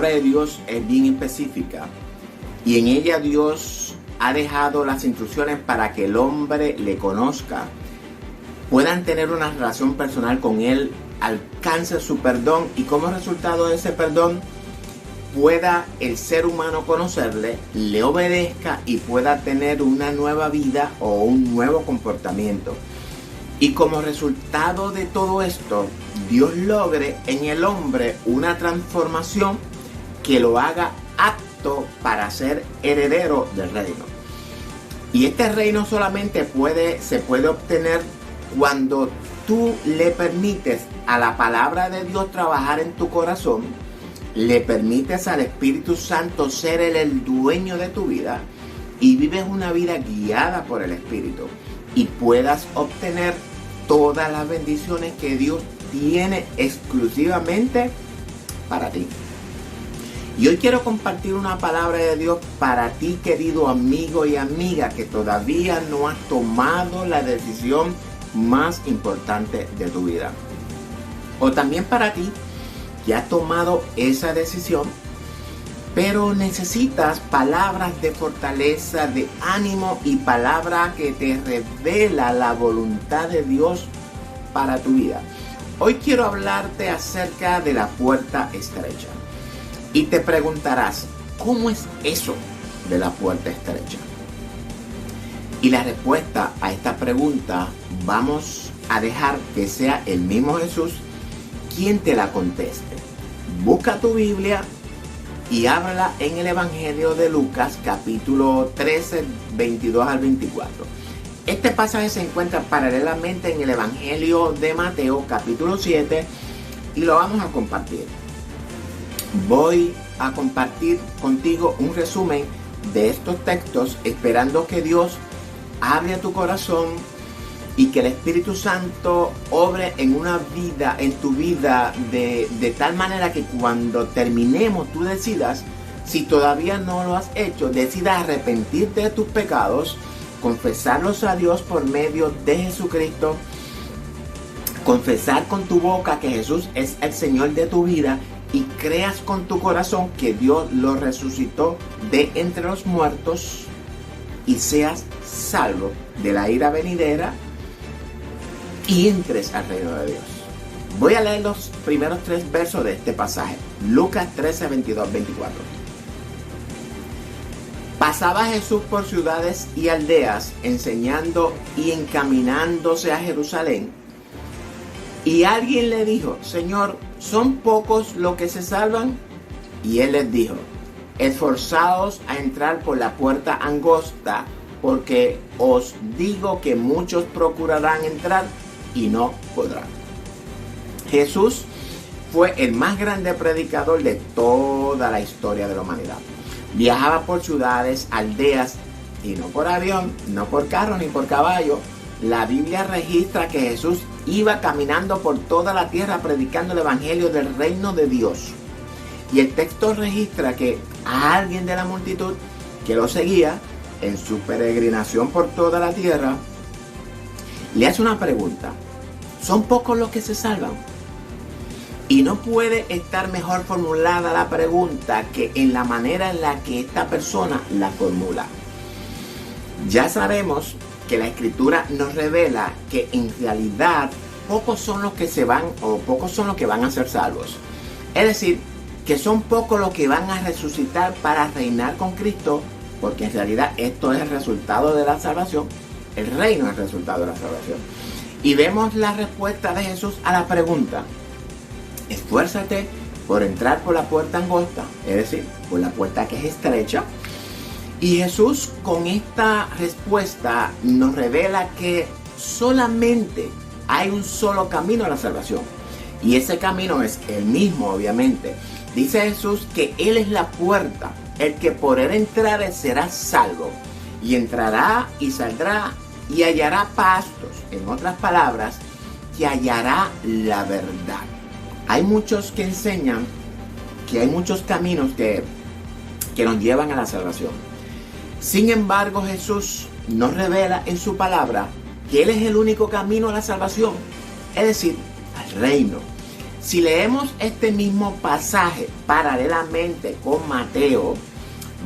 palabra de Dios es bien específica y en ella Dios ha dejado las instrucciones para que el hombre le conozca, puedan tener una relación personal con Él, alcance su perdón y como resultado de ese perdón pueda el ser humano conocerle, le obedezca y pueda tener una nueva vida o un nuevo comportamiento. Y como resultado de todo esto, Dios logre en el hombre una transformación que lo haga apto para ser heredero del reino. Y este reino solamente se puede obtener cuando tú le permites a la palabra de Dios trabajar en tu corazón, le permites al Espíritu Santo ser el dueño de tu vida y vives una vida guiada por el Espíritu y puedas obtener todas las bendiciones que Dios tiene exclusivamente para ti. Y hoy quiero compartir una palabra de Dios para ti, querido amigo y amiga, que todavía no has tomado la decisión más importante de tu vida. O también para ti, que has tomado esa decisión, pero necesitas palabras de fortaleza, de ánimo y palabra que te revela la voluntad de Dios para tu vida. Hoy quiero hablarte acerca de la puerta estrecha. Y te preguntarás, ¿cómo es eso de la puerta estrecha? Y la respuesta a esta pregunta vamos a dejar que sea el mismo Jesús quien te la conteste. Busca tu Biblia y ábrela en el Evangelio de Lucas, capítulo 13, 22 al 24. Este pasaje se encuentra paralelamente en el Evangelio de Mateo, capítulo 7, y lo vamos a compartir. Voy a compartir contigo un resumen de estos textos, esperando que Dios abra tu corazón y que el Espíritu Santo obre en tu vida de tal manera que cuando terminemos tú decidas, si todavía no lo has hecho, decidas arrepentirte de tus pecados, confesarlos a Dios por medio de Jesucristo, confesar con tu boca que Jesús es el Señor de tu vida y creas con tu corazón que Dios lo resucitó de entre los muertos y seas salvo de la ira venidera y entres al reino de Dios. Voy a leer los primeros 3 versos de este pasaje. Lucas 13, 22, 24. Pasaba Jesús por ciudades y aldeas, enseñando y encaminándose a Jerusalén. Y alguien le dijo, Señor, ¿son pocos los que se salvan? Y él les dijo, esforzaos a entrar por la puerta angosta, porque os digo que muchos procurarán entrar y no podrán. Jesús fue el más grande predicador de toda la historia de la humanidad. Viajaba por ciudades, aldeas, y no por avión, no por carro ni por caballo. La Biblia registra que Jesús iba caminando por toda la tierra predicando el evangelio del reino de Dios. Y el texto registra que a alguien de la multitud que lo seguía en su peregrinación por toda la tierra, le hace una pregunta. ¿Son pocos los que se salvan? Y no puede estar mejor formulada la pregunta que en la manera en la que esta persona la formula. Ya sabemos que la Escritura nos revela que en realidad pocos son los que se van o pocos son los que van a ser salvos. Es decir, que son pocos los que van a resucitar para reinar con Cristo, porque en realidad esto es el resultado de la salvación. El reino es el resultado de la salvación. Y vemos la respuesta de Jesús a la pregunta. Esfuérzate por entrar por la puerta angosta, es decir, por la puerta que es estrecha. Y Jesús con esta respuesta nos revela que solamente hay un solo camino a la salvación. Y ese camino es el mismo, obviamente. Dice Jesús que Él es la puerta. El que por Él entrare será salvo. Y entrará y saldrá y hallará pastos. En otras palabras, que hallará la verdad. Hay muchos que enseñan que hay muchos caminos que nos llevan a la salvación. Sin embargo, Jesús nos revela en su palabra que Él es el único camino a la salvación, es decir, al reino. Si leemos este mismo pasaje paralelamente con Mateo,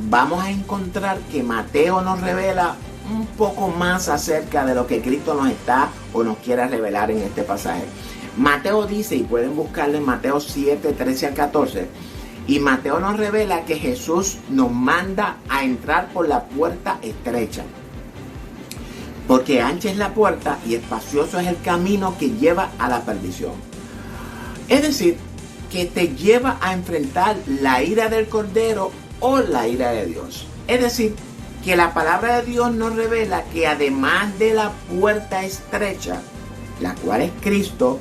vamos a encontrar que Mateo nos revela un poco más acerca de lo que Cristo nos está o nos quiere revelar en este pasaje. Mateo dice, y pueden buscarlo en Mateo 7, 13 al 14, y Mateo nos revela que Jesús nos manda a entrar por la puerta estrecha. Porque ancha es la puerta y espacioso es el camino que lleva a la perdición. Es decir, que te lleva a enfrentar la ira del Cordero o la ira de Dios. Es decir, que la palabra de Dios nos revela que además de la puerta estrecha, la cual es Cristo,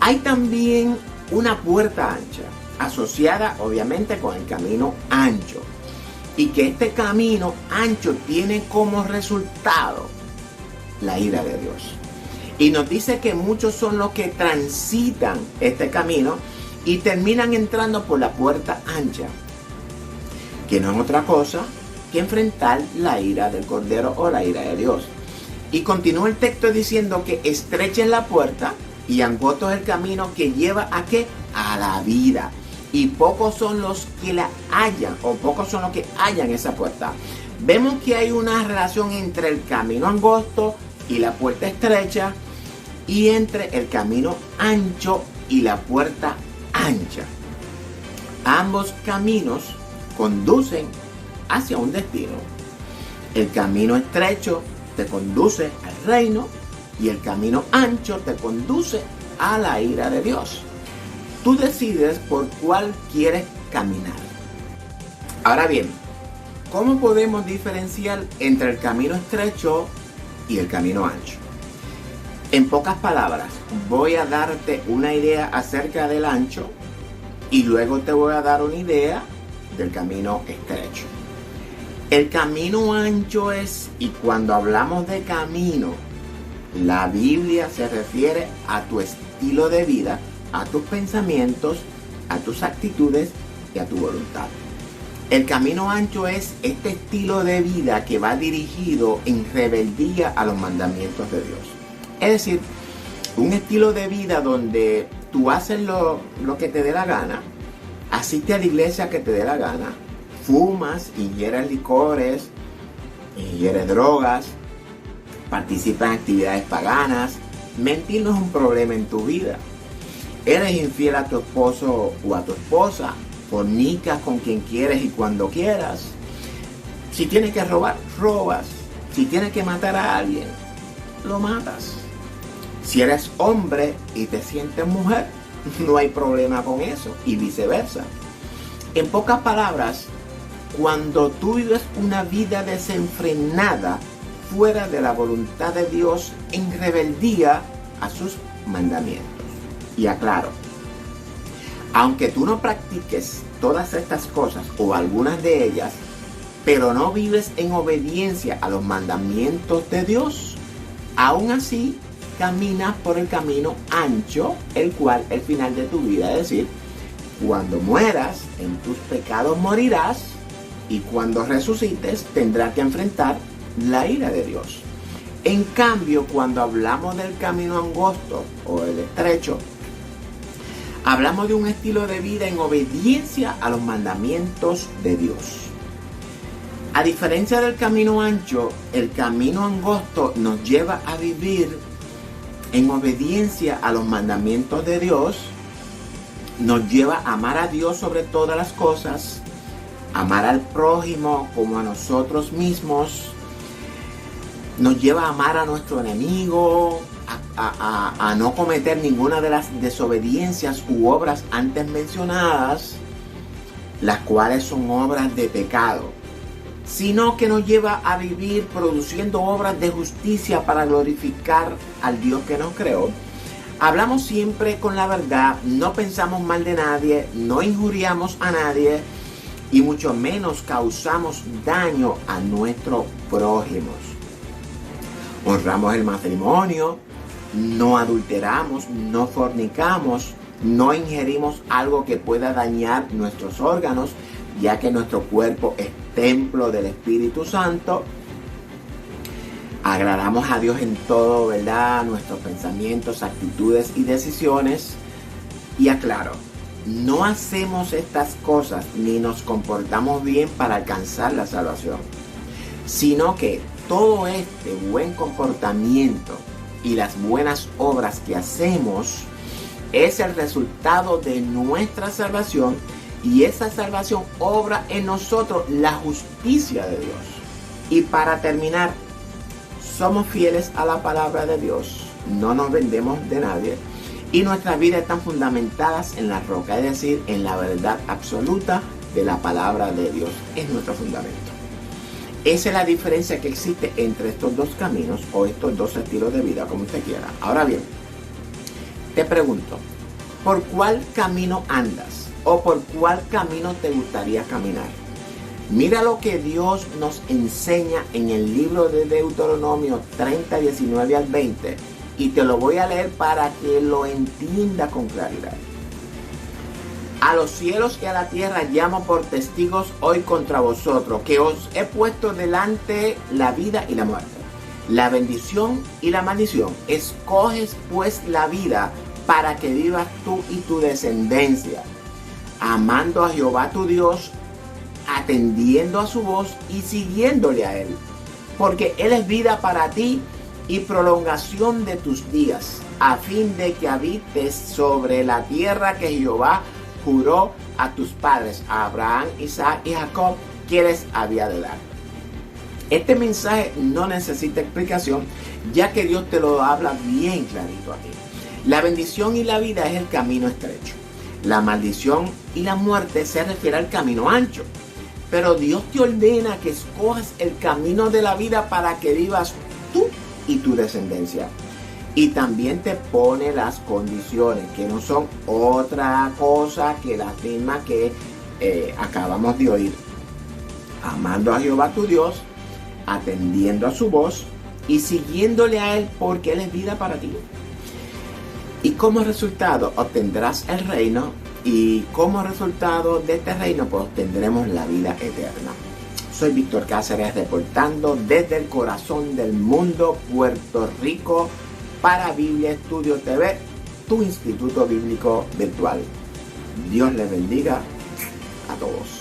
hay también una puerta ancha, asociada obviamente con el camino ancho. Y que este camino ancho tiene como resultado la ira de Dios. Y nos dice que muchos son los que transitan este camino y terminan entrando por la puerta ancha, que no es otra cosa que enfrentar la ira del Cordero o la ira de Dios. Y continúa el texto diciendo que estrecha es la puerta y angosto es el camino que lleva ¿a qué? A la vida. Y pocos son los que la hallan, o pocos son los que hallan esa puerta. Vemos que hay una relación entre el camino angosto y la puerta estrecha, y entre el camino ancho y la puerta ancha. Ambos caminos conducen hacia un destino. El camino estrecho te conduce al reino y el camino ancho te conduce a la ira de Dios. Tú decides por cuál quieres caminar. Ahora bien, ¿cómo podemos diferenciar entre el camino estrecho y el camino ancho? En pocas palabras, voy a darte una idea acerca del ancho y luego te voy a dar una idea del camino estrecho. El camino ancho es, y cuando hablamos de camino, la Biblia se refiere a tu estilo de vida, a tus pensamientos, a tus actitudes y a tu voluntad. El camino ancho es este estilo de vida que va dirigido en rebeldía a los mandamientos de Dios. Es decir, un estilo de vida donde tú haces lo que te dé la gana, asistes a la iglesia que te dé la gana, fumas, ingieres licores, ingieres drogas, participas en actividades paganas. Mentir no es un problema en tu vida. Eres infiel a tu esposo o a tu esposa, fornicas con quien quieres y cuando quieras. Si tienes que robar, robas. Si tienes que matar a alguien, lo matas. Si eres hombre y te sientes mujer, no hay problema con eso, y viceversa. En pocas palabras, cuando tú vives una vida desenfrenada, fuera de la voluntad de Dios, en rebeldía a sus mandamientos. Y aclaro, aunque tú no practiques todas estas cosas o algunas de ellas, pero no vives en obediencia a los mandamientos de Dios, aún así caminas por el camino ancho, el cual es el final de tu vida. Es decir, cuando mueras, en tus pecados morirás, y cuando resucites tendrás que enfrentar la ira de Dios. En cambio, cuando hablamos del camino angosto o el estrecho, hablamos de un estilo de vida en obediencia a los mandamientos de Dios. A diferencia del camino ancho, el camino angosto nos lleva a vivir en obediencia a los mandamientos de Dios, nos lleva a amar a Dios sobre todas las cosas, amar al prójimo como a nosotros mismos, nos lleva a amar a nuestro enemigo, a no cometer ninguna de las desobediencias u obras antes mencionadas, las cuales son obras de pecado, sino que nos lleva a vivir produciendo obras de justicia para glorificar al Dios que nos creó. Hablamos siempre con la verdad, no pensamos mal de nadie, no injuriamos a nadie y mucho menos causamos daño a nuestros prójimos. Honramos el matrimonio, no adulteramos, no fornicamos, no ingerimos algo que pueda dañar nuestros órganos, ya que nuestro cuerpo es templo del Espíritu Santo. Agradamos a Dios en todo, ¿verdad? Nuestros pensamientos, actitudes y decisiones. Y aclaro, no hacemos estas cosas ni nos comportamos bien para alcanzar la salvación, sino que todo este buen comportamiento y las buenas obras que hacemos es el resultado de nuestra salvación, y esa salvación obra en nosotros la justicia de Dios. Y para terminar, somos fieles a la palabra de Dios, no nos vendemos de nadie, y nuestras vidas están fundamentadas en la roca, es decir, en la verdad absoluta de la palabra de Dios. Es nuestro fundamento. Esa es la diferencia que existe entre estos dos caminos o estos dos estilos de vida, como usted quiera. Ahora bien, te pregunto, ¿por cuál camino andas? ¿O por cuál camino te gustaría caminar? Mira lo que Dios nos enseña en el libro de Deuteronomio 30, 19 al 20. Y te lo voy a leer para que lo entienda con claridad. A los cielos y a la tierra llamo por testigos hoy contra vosotros, que os he puesto delante la vida y la muerte, la bendición y la maldición. Escoges pues la vida para que vivas tú y tu descendencia, amando a Jehová tu Dios, atendiendo a su voz y siguiéndole a Él, porque Él es vida para ti y prolongación de tus días, a fin de que habites sobre la tierra que Jehová juró a tus padres, a Abraham, Isaac y Jacob, que les había de dar. Este mensaje no necesita explicación, ya que Dios te lo habla bien clarito aquí. La bendición y la vida es el camino estrecho. La maldición y la muerte se refiere al camino ancho. Pero Dios te ordena que escojas el camino de la vida para que vivas tú y tu descendencia. Y también te pone las condiciones, que no son otra cosa que las mismas que acabamos de oír. Amando a Jehová tu Dios, atendiendo a su voz y siguiéndole a Él, porque Él es vida para ti. Y como resultado obtendrás el reino, y como resultado de este reino pues obtendremos la vida eterna. Soy Víctor Cáceres, reportando desde el corazón del mundo, Puerto Rico, para Biblia Estudio TV, tu instituto bíblico virtual. Dios les bendiga a todos.